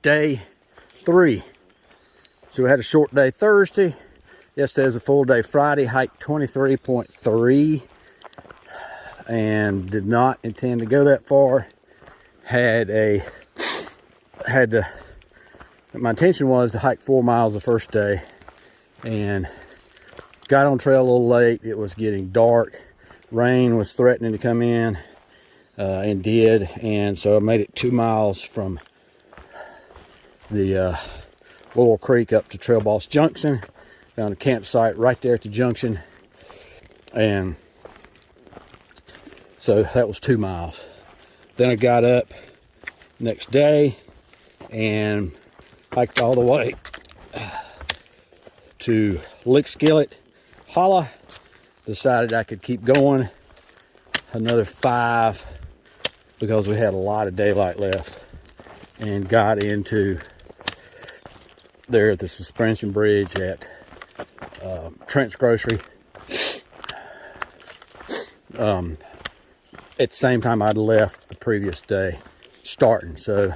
day 3. So we had a short day Thursday. Yesterday was a full day Friday. Hiked 23.3 and did not intend to go that far. My intention was to hike 4 miles the first day, and got on trail a little late. It was getting dark. Rain was threatening to come in, and did. And so I made it 2 miles from the Laurel Creek up to Trail Boss Junction. Found a campsite right there at the junction, and so that was 2 miles. Then I got up next day and hiked all the way to Lick Skillet Holla. Decided I could keep going another 5 because we had a lot of daylight left, and got into there at the suspension bridge at Trent's Grocery at the same time I'd left the previous day starting. So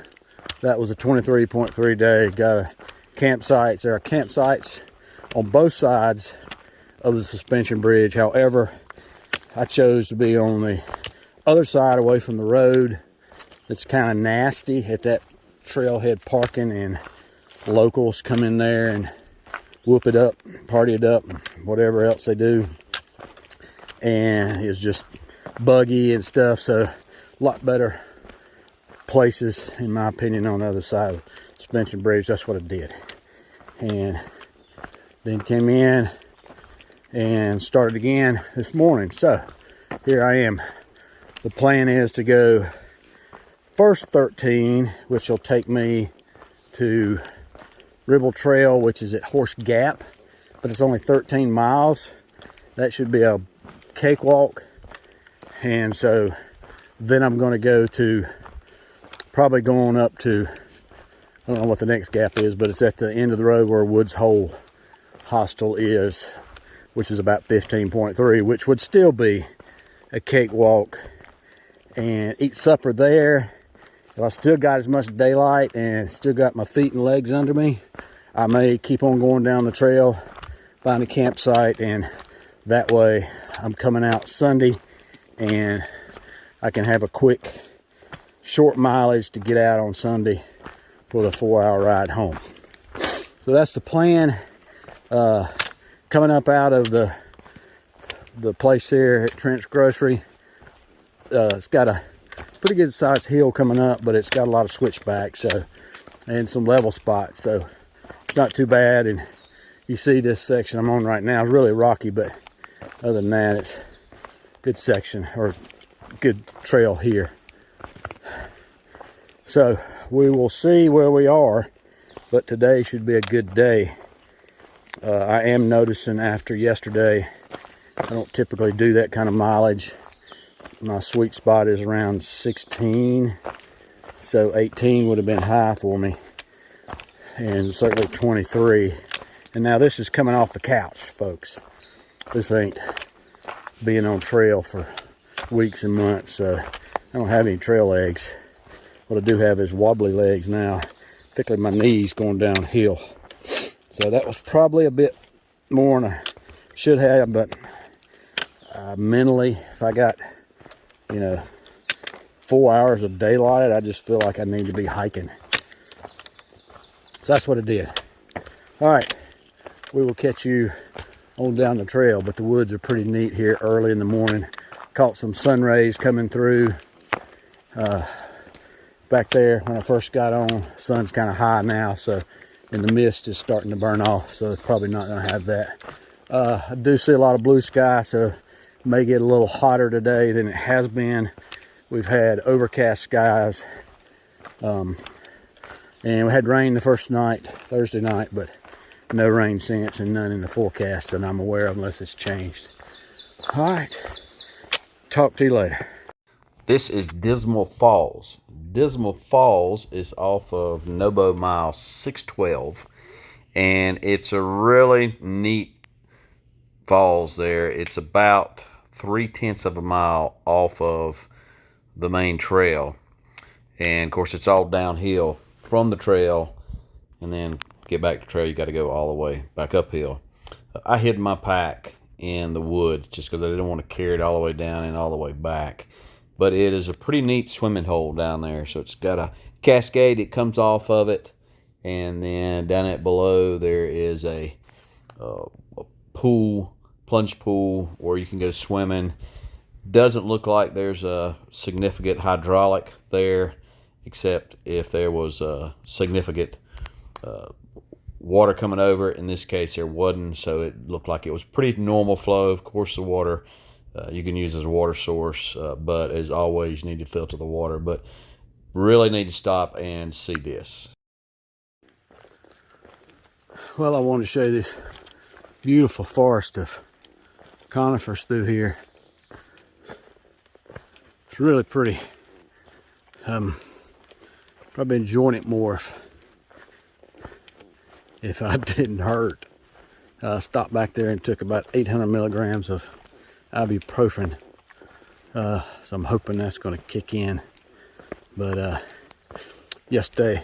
that was a 23.3 day. Got a campsites. There are campsites on both sides of the suspension bridge. However, I chose to be on the other side away from the road. It's kind of nasty at that trailhead parking, and locals come in there and whoop it up, party it up, and whatever else they do. And it's just buggy and stuff. So a lot better places, in my opinion, on the other side of the suspension bridge. That's what I did. And then came in and started again this morning. So here I am. The plan is to go first 13, which will take me to Ribble Trail, which is at Horse Gap, but it's only 13 miles. That should be a cakewalk. And so then I'm going to go to, probably going up to, I don't know what the next gap is, but it's at the end of the road where Woods Hole Hostel is, which is about 15.3, which would still be a cakewalk, and eat supper there. If I still got as much daylight and still got my feet and legs under me, I may keep on going down the trail, find a campsite, and that way I'm coming out Sunday and I can have a quick short mileage to get out on Sunday for the 4-hour ride home. So that's the plan. Coming up out of the place here at Trent's Grocery, it's got a pretty good sized hill coming up, but it's got a lot of switchbacks, so, and some level spots, so it's not too bad. And you see this section I'm on right now is really rocky, but other than that, it's a good section, or good trail here. So we will see where we are, but today should be a good day. I am noticing after yesterday, I don't typically do that kind of mileage. My sweet spot is around 16, so 18 would have been high for me, and certainly 23. And now this is coming off the couch, folks. This ain't being on trail for weeks and months, so I don't have any trail legs. What I do have is wobbly legs now, particularly my knees going downhill. So that was probably a bit more than I should have, but mentally, if I got, 4 hours of daylight, I just feel like I need to be hiking. So that's what I did. All right, we will catch you on down the trail, but the woods are pretty neat here early in the morning. Caught some sun rays coming through. Back there when I first got on, sun's kind of high now, so, and the mist is starting to burn off, so it's probably not going to have that. I do see a lot of blue sky, so it may get a little hotter today than it has been. We've had overcast skies, and we had rain the first night, Thursday night, but no rain since, and none in the forecast that I'm aware of unless it's changed. All right, talk to you later. This is Dismal Falls. Dismal Falls is off of Nobo Mile 612, and it's a really neat falls there. It's about 3/10 of a mile off of the main trail, and of course it's all downhill. from the trail, and then get back to the trail, you got to go all the way back uphill. I hid my pack in the woods just because I didn't want to carry it all the way down and all the way back. But it is a pretty neat swimming hole down there. So it's got a cascade that comes off of it, and then down it below there is a pool, plunge pool, where you can go swimming. Doesn't look like there's a significant hydraulic there, except if there was a significant water coming over. In this case there wasn't, so it looked like it was pretty normal flow. Of course the water you can use as a water source, but as always you need to filter the water. But really need to stop and see this. Well, I wanted to show you this beautiful forest of conifers through here. It's really pretty. Probably enjoying it more if I didn't hurt. I stopped back there and took about 800 milligrams of ibuprofen. So I'm hoping that's going to kick in. But yesterday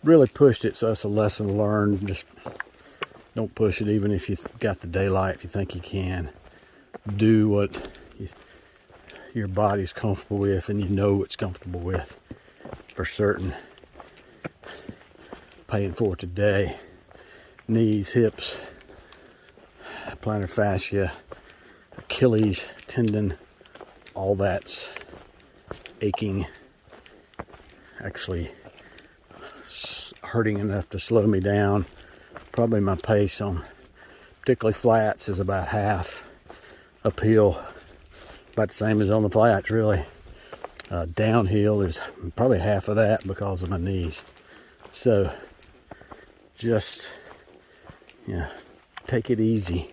really pushed it, so that's a lesson learned. Just don't push it, even if you got the daylight. If you think you can, do what your body's comfortable with, and you know it's comfortable with for certain. Paying for it today. Knees, hips, plantar fascia, Achilles tendon, all that's aching, actually hurting enough to slow me down. Probably my pace on particularly flats is about half. Uphill about the same as on the flats, really. Downhill is probably half of that because of my knees. So just take it easy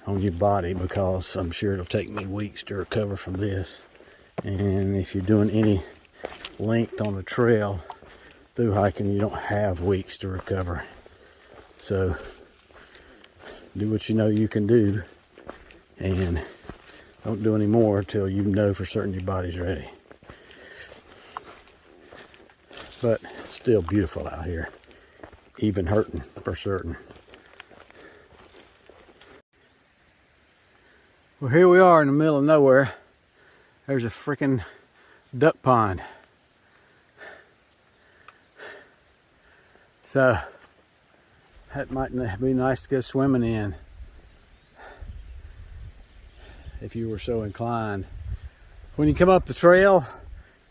on your body, because I'm sure it'll take me weeks to recover from this. And if you're doing any length on the trail through hiking, you don't have weeks to recover. So do what you know you can do, and don't do any more until you know for certain your body's ready. But it's still beautiful out here, even hurting for certain. Well, here we are in the middle of nowhere. There's a freaking duck pond. So that might be nice to go swimming in if you were so inclined. When you come up the trail,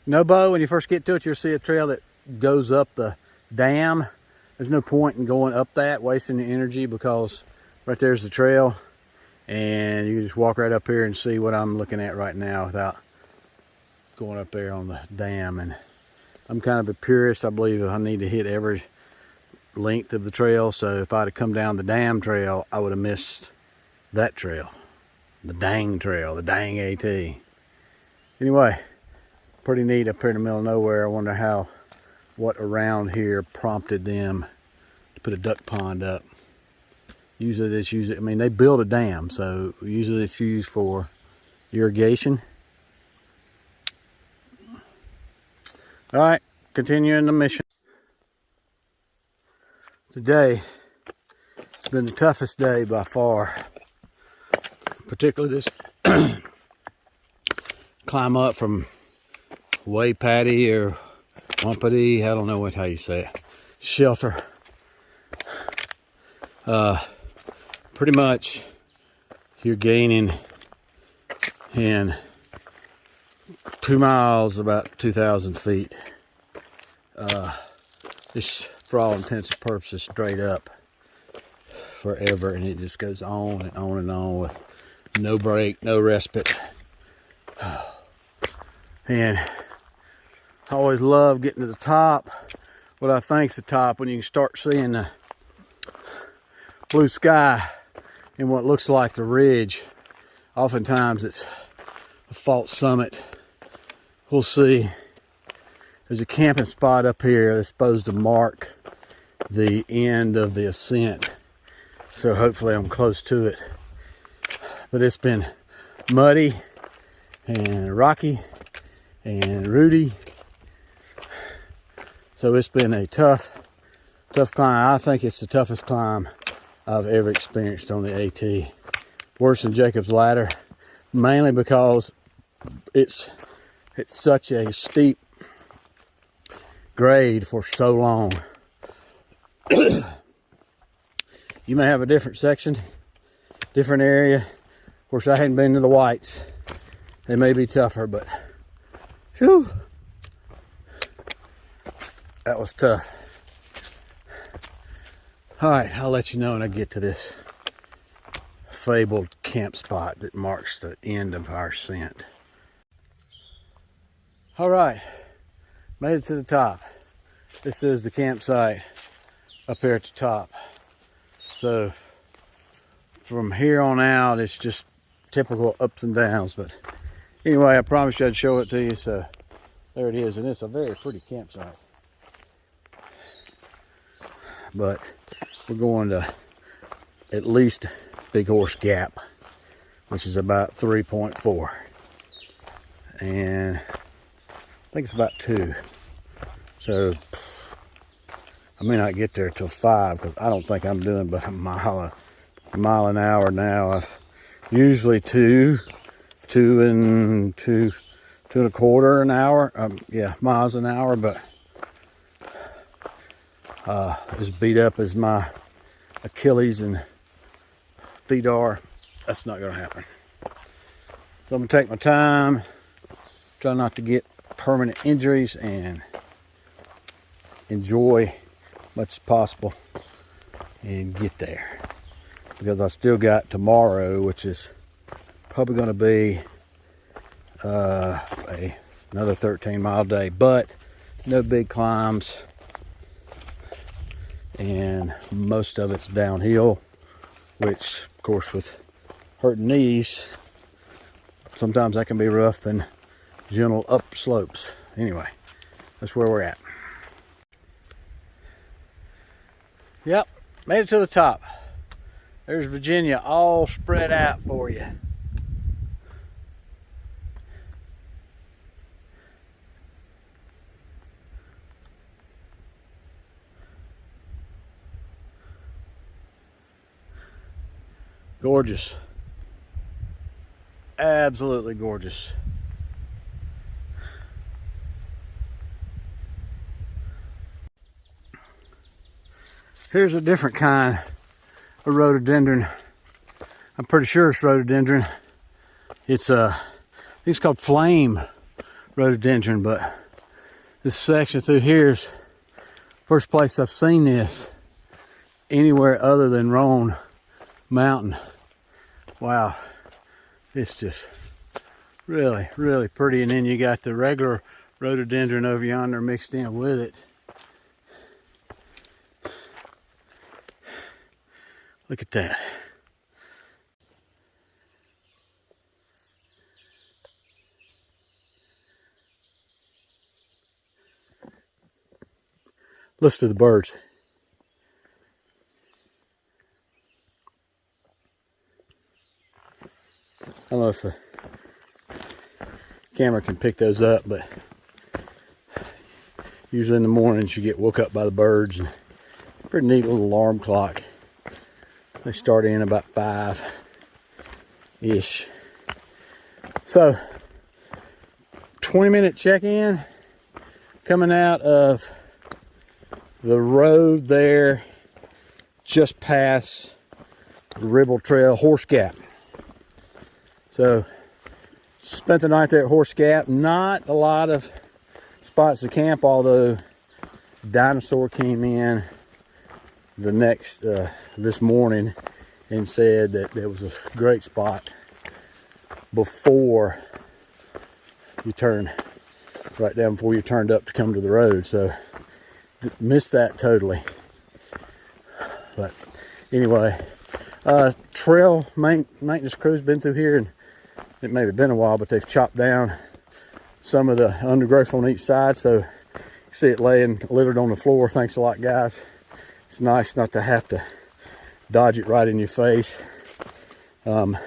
Nobo, when you first get to it, you'll see a trail that goes up the dam. There's no point in going up that, wasting your energy, because right there's the trail, and you can just walk right up here and see what I'm looking at right now without going up there on the dam. And I'm kind of a purist. I believe I need to hit every length of the trail. So if I'd have come down the dam trail, I would have missed that trail, the dang trail, the dang AT. Anyway, pretty neat up here in the middle of nowhere. I wonder what around here prompted them to put a duck pond up. Usually it's used, I mean, they build a dam, so usually it's used for irrigation. All right, continuing the mission. Today has been the toughest day by far, particularly this climb up from Way Patty or Wumpity, I don't know how you say it, shelter. Pretty much you're gaining in 2 miles about 2,000 feet. Just for all intents and purposes straight up forever, and it just goes on and on and on with no break, no respite. And I always love getting to the top. What I think's the top, when you can start seeing the blue sky and what looks like the ridge. Oftentimes it's a false summit. We'll see. There's a camping spot up here that's supposed to mark the end of the ascent. So hopefully I'm close to it. But it's been muddy and rocky and rooty. So it's been a tough climb. I think it's the toughest climb I've ever experienced on the AT. Worse than Jacob's Ladder, mainly because it's such a steep grade for so long. You may have a different section, different area. Of course, I hadn't been to the whites. They may be tougher, but whew, that was tough. All right, I'll let you know when I get to this fabled camp spot that marks the end of our ascent. All right, made it to the top. This is the campsite up here at the top. So from here on out, it's just typical ups and downs. But anyway, I promised you I'd show it to you. So there it is. And it's a very pretty campsite. But we're going to at least Big Horse Gap, which is about 3.4. And I think it's about 2. So I may not get there till 5 because I don't think I'm doing but a mile an hour now. I've usually 2 and a quarter an hour. Yeah, miles an hour, but as beat up as my Achilles and feet are, that's not going to happen. So I'm going to take my time, try not to get permanent injuries, and enjoy much as possible and get there, because I still got tomorrow, which is probably going to be another 13-mile day, but no big climbs, and most of it's downhill, which of course with hurting knees, sometimes that can be rough than gentle up slopes. Anyway, that's where we're at. Yep, made it to the top. There's Virginia all spread out for you. Gorgeous. Absolutely gorgeous. Here's a different kind of rhododendron. I'm pretty sure it's rhododendron. It's called flame rhododendron, but this section through here is first place I've seen this anywhere other than Roan Mountain. Wow, it's just really, really pretty. And then you got the regular rhododendron over yonder mixed in with it. Look at that. Listen to the birds. I don't know if the camera can pick those up, but usually in the mornings you get woke up by the birds. And pretty neat little alarm clock. They start in about 5-ish. So, 20-minute check-in coming out of the road there just past the Ribble Trail Horse Gap. So, spent the night there at Horse Gap. Not a lot of spots to camp, although Dinosaur came in the next this morning and said that there was a great spot before you turn right down, before you turned up to come to the road. So missed that totally. But anyway, trail maintenance crew's been through here, and it may have been a while, but they've chopped down some of the undergrowth on each side, so you see it laying littered on the floor. Thanks a lot, guys. It's nice not to have to dodge it right in your face. Another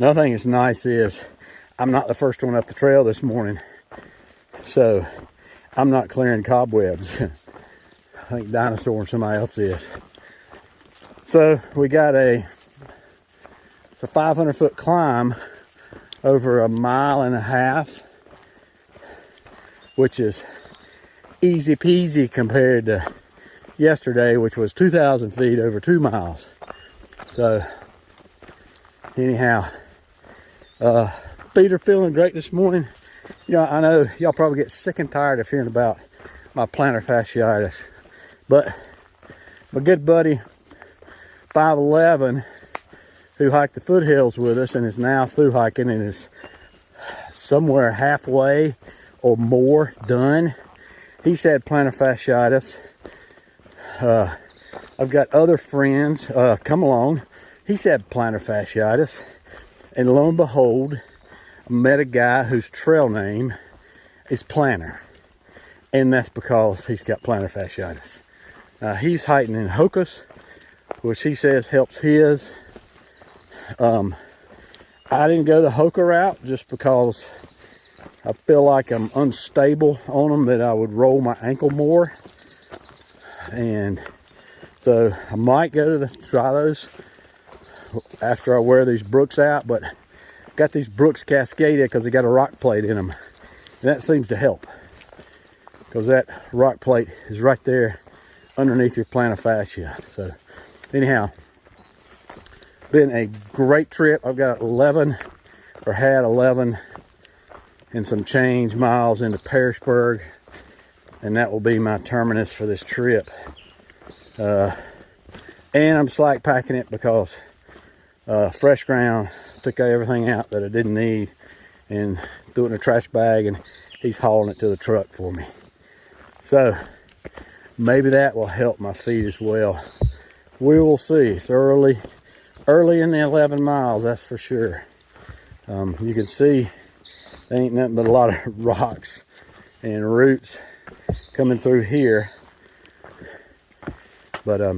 thing that's nice is I'm not the first one up the trail this morning. So I'm not clearing cobwebs. I think Dinosaur and somebody else is. So we got it's a 500-foot climb over 1.5 miles, which is easy peasy compared to yesterday, which was 2,000 feet over 2 miles. So anyhow, feet are feeling great this morning. You know, I know y'all probably get sick and tired of hearing about my plantar fasciitis, but my good buddy 5'11", who hiked the foothills with us and is now through hiking and is somewhere halfway or more done, he's had plantar fasciitis. I've got other friends come along. He's had plantar fasciitis, and lo and behold, I met a guy whose trail name is Plantar, and that's because he's got plantar fasciitis. He's hiking in Hocus, which he says helps his. I didn't go the Hoka route just because I feel like I'm unstable on them, that I would roll my ankle more. And so I might go to try those after I wear these Brooks out, but got these Brooks Cascadia because they got a rock plate in them, and that seems to help because that rock plate is right there underneath your plantar fascia. So anyhow, been a great trip. I've got 11 and some change miles into Pearisburg, and that will be my terminus for this trip. And I'm slack packing it because Fresh Ground took everything out that I didn't need and threw it in a trash bag, and he's hauling it to the truck for me. So maybe that will help my feet as well. We will see. It's early in the 11 miles, that's for sure. You can see there ain't nothing but a lot of rocks and roots coming through here. But I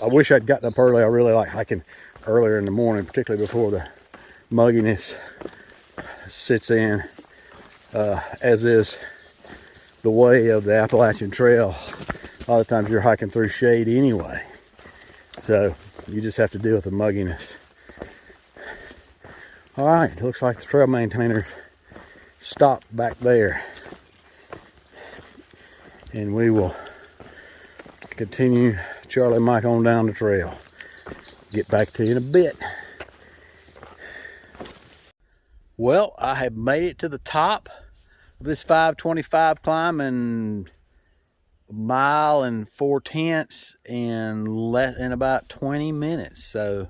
wish I'd gotten up early. I really like hiking earlier in the morning, particularly before the mugginess sits in, as is the way of the Appalachian Trail. A lot of times you're hiking through shade anyway, so you just have to deal with the mugginess. All right, looks like the trail maintainers stopped back there, and we will continue Charlie Mike on down the trail. Get back to you in a bit. Well, I have made it to the top of this 525 climb in 1 mile and 4/10 in about 20 minutes. So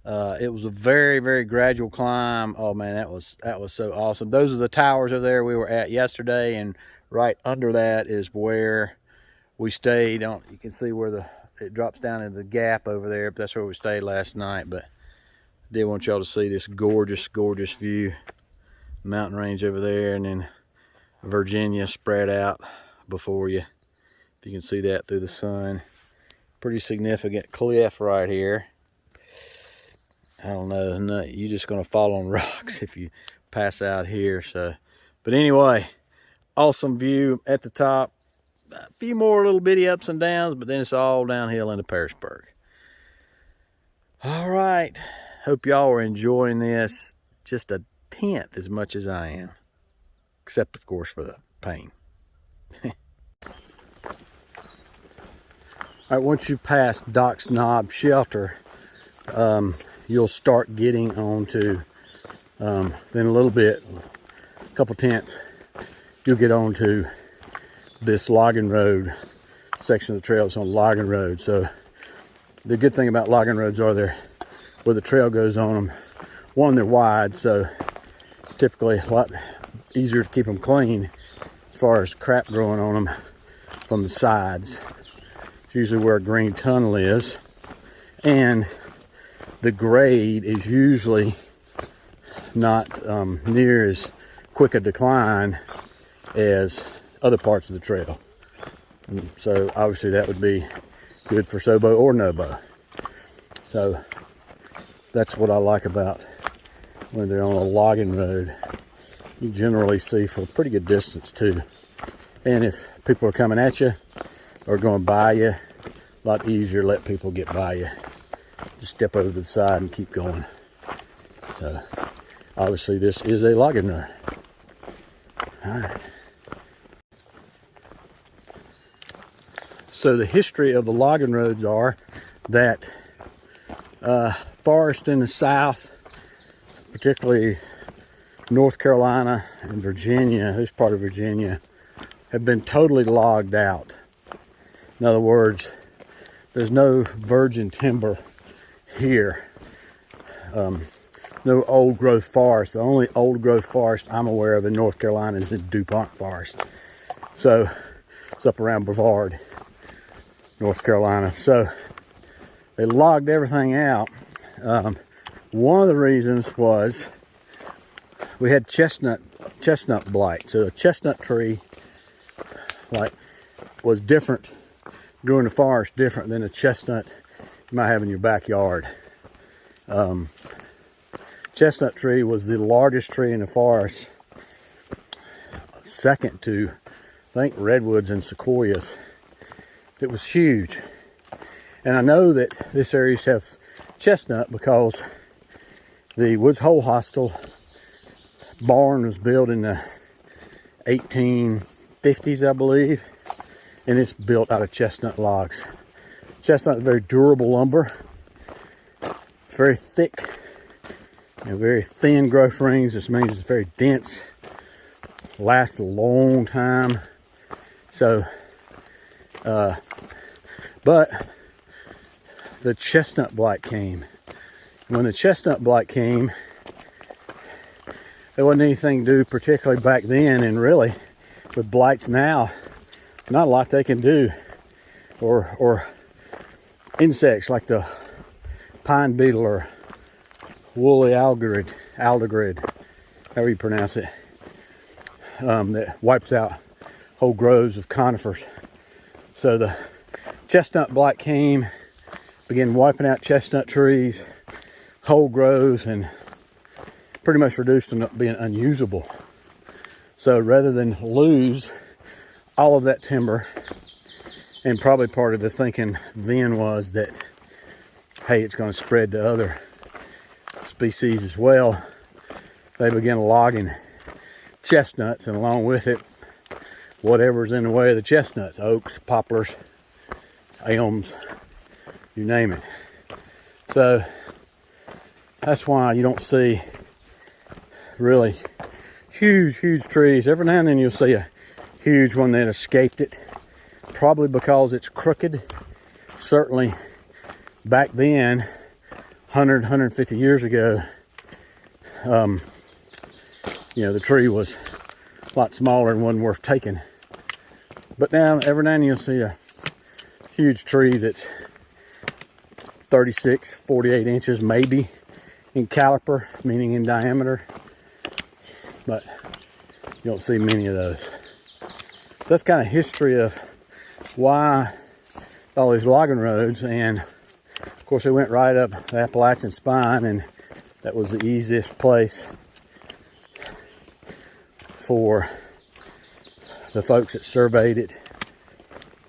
it was a very, very gradual climb. Oh man, that was so awesome. Those are the towers over there we were at yesterday, and right under that is where we stayed. You can see where it drops down into the gap over there, but that's where we stayed last night. But I did want y'all to see this gorgeous, gorgeous view. Mountain range over there, and then Virginia spread out before you. If you can see that through the sun. Pretty significant cliff right here. I don't know, you're just gonna fall on rocks if you pass out here. So, but anyway, awesome view at the top. A few more little bitty ups and downs, but then it's all downhill into Pearisburg. All right, hope y'all are enjoying this just a tenth as much as I am, except of course for the pain. All right, once you pass Doc's Knob Shelter, you'll start getting onto, then a little bit, a couple tenths, you'll get onto this logging road section of the trail. It's on logging road. So the good thing about logging roads are they're where the trail goes on them. One, they're wide, so typically a lot easier to keep them clean as far as crap growing on them from the sides. It's usually where a green tunnel is, and the grade is usually not near as quick a decline as other parts of the trail. So obviously that would be good for Sobo or Nobo. So that's what I like about when they're on a logging road. you generally see for a pretty good distance too. And if people are coming at you or going by you, a lot easier to let people get by you. Just step over to the side and keep going. So obviously this is a logging road. All right. So the history of the logging roads are that forest in the south, particularly North Carolina and Virginia, this part of Virginia, have been totally logged out. In other words, there's no virgin timber here. No old growth forest. The only old growth forest I'm aware of in North Carolina is the DuPont forest. So it's up around Brevard, North Carolina. So they logged everything out. One of the reasons was we had chestnut blight. So a chestnut tree was different, growing in the forest, different than a chestnut you might have in your backyard. Chestnut tree was the largest tree in the forest, second to, I think, redwoods and sequoias. It was huge. And I know that this area used to have chestnut because the Woods Hole Hostel barn was built in the 1850s, I believe, and it's built out of chestnut logs. Chestnut is very durable lumber, very thick, very thin growth rings. This means it's very dense, lasts a long time. So, but the chestnut blight came. When the chestnut blight came, there wasn't anything to do particularly back then, and really with blights now, not a lot they can do. Or insects like the pine beetle or woolly algarid, however you pronounce it, that wipes out whole groves of conifers. So the chestnut blight came, began wiping out chestnut trees, whole groves, and pretty much reduced them to being unusable. So rather than lose all of that timber, and probably part of the thinking then was that, hey, it's going to spread to other species as well, they began logging chestnuts, and along with it, whatever's in the way of the chestnuts, oaks, poplars, elms, you name it. So that's why you don't see really huge trees. Every now and then you'll see a huge one that escaped it, probably because it's crooked. Certainly back then, 150 years ago, the tree was a lot smaller and wasn't worth taking. But now, every now and then you'll see a huge tree that's 36, 48 inches maybe in caliper, meaning in diameter. But you don't see many of those. So that's kind of history of why all these logging roads. And of course, they went right up the Appalachian spine, and that was the easiest place for the folks that surveyed it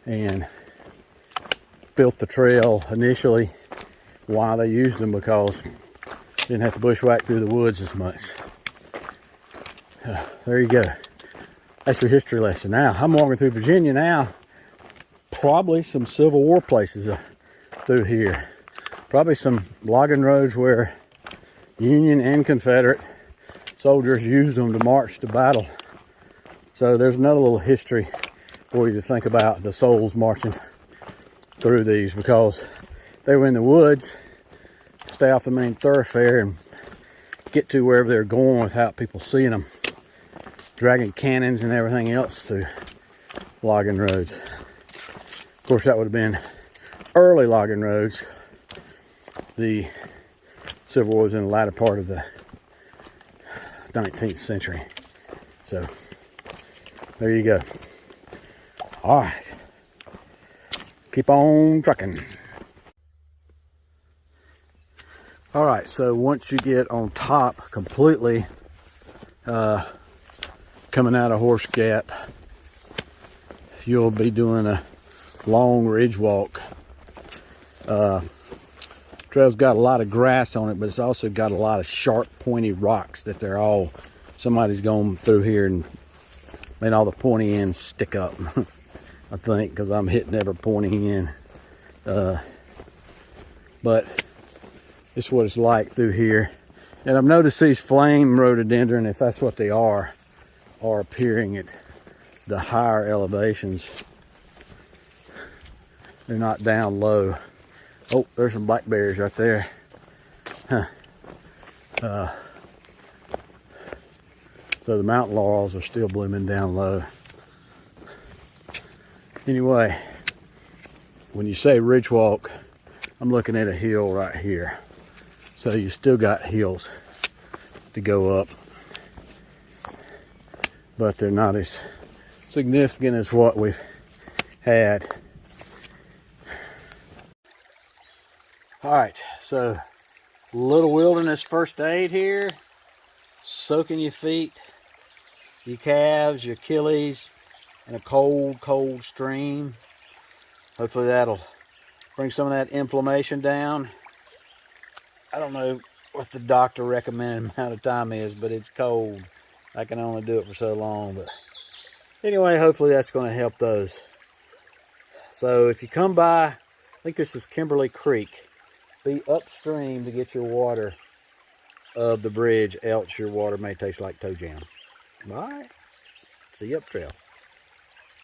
and built the trail initially. Why they used them, because they didn't have to bushwhack through the woods as much. There you go. That's your history lesson. Now, I'm walking through Virginia now. Probably some Civil War places through here. Probably some logging roads where Union and Confederate soldiers used them to march to battle. So there's another little history for you to think about, the souls marching through these, because they were in the woods, stay off the main thoroughfare and get to wherever they're going without people seeing them, dragging cannons and everything else through logging roads. Of course, that would have been early logging roads. The Civil War was in the latter part of the 19th century. So there you go. All right, keep on trucking. All right, so once you get on top completely, coming out of Horse Gap, you'll be doing a long ridge walk. Trail's got a lot of grass on it, but it's also got a lot of sharp, pointy rocks that somebody's gone through here and made all the pointy ends stick up. I think, because I'm hitting every pointy end. But this is what it's like through here. And I've noticed these flame rhododendron, if that's what they are appearing at the higher elevations. They're not down low. Oh, there's some blackberries right there. Huh. So the mountain laurels are still blooming down low. Anyway, when you say ridge walk, I'm looking at a hill right here. So you still got hills to go up, but they're not as significant as what we've had. All right, so little wilderness first aid here. Soaking your feet, your calves, your Achilles in a cold, cold stream. Hopefully that'll bring some of that inflammation down. I don't know what the doctor recommended amount of time is, but it's cold. I can only do it for so long. But anyway, hopefully that's going to help those. So if you come by, I think this is Kimberly Creek, be upstream to get your water of the bridge, else your water may taste like toe jam. All right, see you up trail.